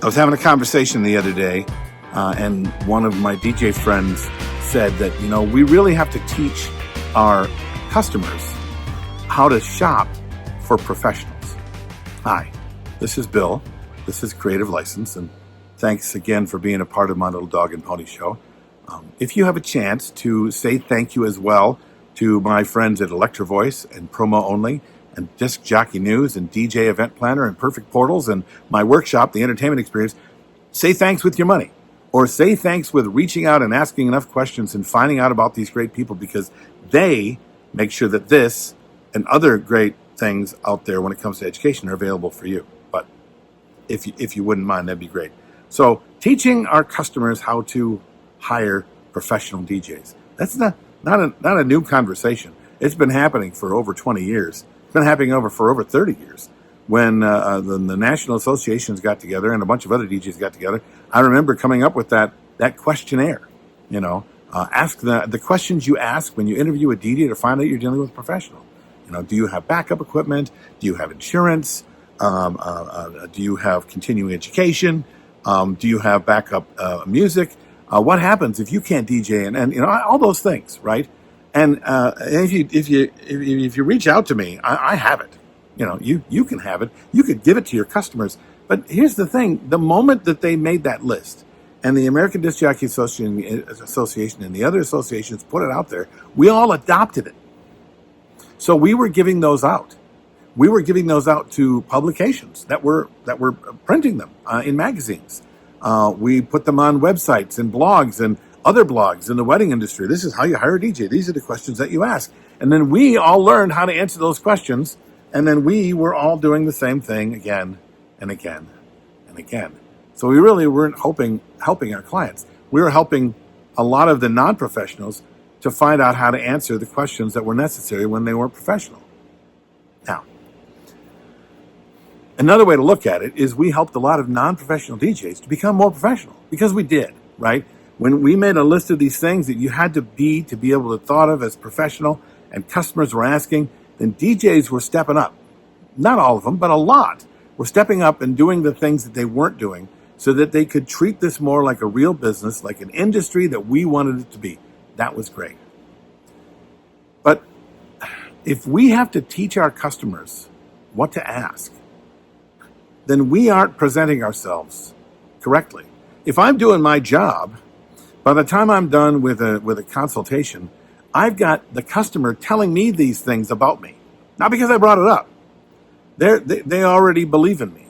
I was having a conversation the other day, and one of my DJ friends said that, we really have to teach our customers how to shop for professionals. Hi, this is Bill. This is Creative License, and thanks again for being a part of my little dog and pony show. If you have a chance to say thank you as well to my friends at Electro Voice and Promo Only and Disc Jockey News and DJ Event Planner and Perfect Portals and my workshop, The Entertainment Experience, say thanks with your money. Or say thanks with reaching out and asking enough questions and finding out about these great people, because they make sure that this and other great things out there when it comes to education are available for you. But if you wouldn't mind, that'd be great. So teaching our customers how to hire professional DJs. That's not a new conversation. It's been happening for over 20 years. It's been happening for over 30 years. When the national associations got together and a bunch of other DJs got together, I remember coming up with that questionnaire. Ask the questions you ask when you interview a DJ to find out you're dealing with a professional. Do you have backup equipment? Do you have insurance? Do you have continuing education? Do you have backup music? What happens if you can't DJ? And all those things, right? And if you reach out to me, I have it. You can have it. You could give it to your customers. But here's the thing: the moment that they made that list, and the American Disc Jockey Association and the other associations put it out there, we all adopted it. So we were giving those out. We were giving those out to publications that were printing them in magazines. We put them on websites and blogs and other blogs in the wedding industry. This is how you hire a DJ. These are the questions that you ask. And then we all learned how to answer those questions. And then we were all doing the same thing again and again and again. So we really weren't helping our clients. We were helping a lot of the non-professionals to find out how to answer the questions that were necessary when they weren't professional. Now, another way to look at it is we helped a lot of non-professional DJs to become more professional, because we did, right? When we made a list of these things that you had to be able to thought of as professional, and customers were asking, then DJs were stepping up. Not all of them, but a lot were stepping up and doing the things that they weren't doing so that they could treat this more like a real business, like an industry that we wanted it to be. That was great. But if we have to teach our customers what to ask, then we aren't presenting ourselves correctly. If I'm doing my job, by the time I'm done with a consultation, I've got the customer telling me these things about me. Not because I brought it up. They already believe in me.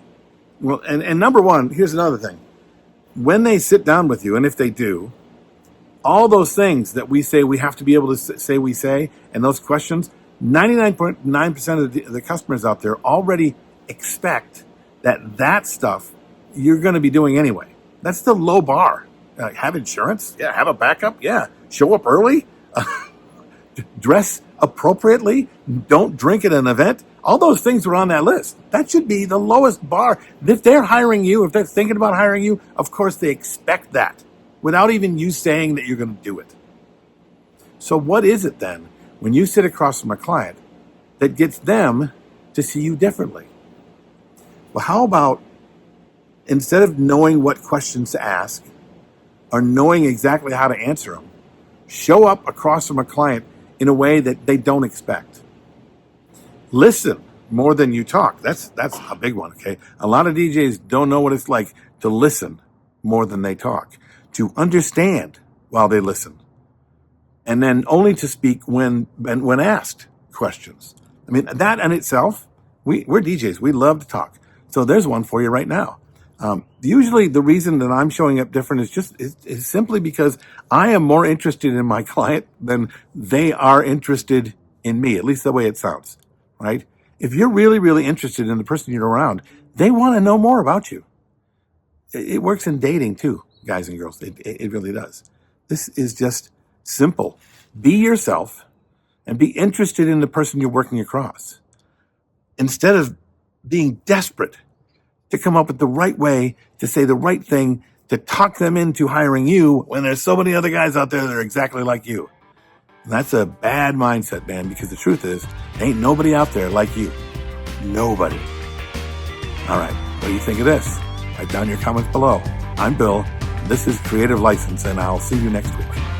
Well, and number one, here's another thing. When they sit down with you, and if they do, all those things that we say we have to be able to say we say, and those questions, 99.9% of the customers out there already expect that stuff you're going to be doing anyway. That's the low bar. Have insurance? Yeah. Have a backup? Yeah. Show up early? Dress appropriately? Don't drink at an event? All those things are on that list. That should be the lowest bar. If they're hiring you, if they're thinking about hiring you, of course they expect that without even you saying that you're going to do it. So what is it then when you sit across from a client that gets them to see you differently? Well, how about instead of knowing what questions to ask or knowing exactly how to answer them, show up across from a client in a way that they don't expect. Listen more than you talk. That's a big one, okay? A lot of DJs don't know what it's like to listen more than they talk, to understand while they listen, and then only to speak when asked questions. I mean, that in itself, we're DJs. We love to talk. So there's one for you right now. Usually the reason that I'm showing up different is simply because I am more interested in my client than they are interested in me, at least the way it sounds, right? If you're really, really interested in the person you're around, they want to know more about you. It works in dating too, guys and girls. It really does. This is just simple. Be yourself and be interested in the person you're working across. Instead of being desperate to come up with the right way to say the right thing to talk them into hiring you when there's so many other guys out there that are exactly like you. And that's a bad mindset, man, because the truth is, ain't nobody out there like you. Nobody. All right, what do you think of this? Write down your comments below. I'm Bill. This is Creative License, and I'll see you next week.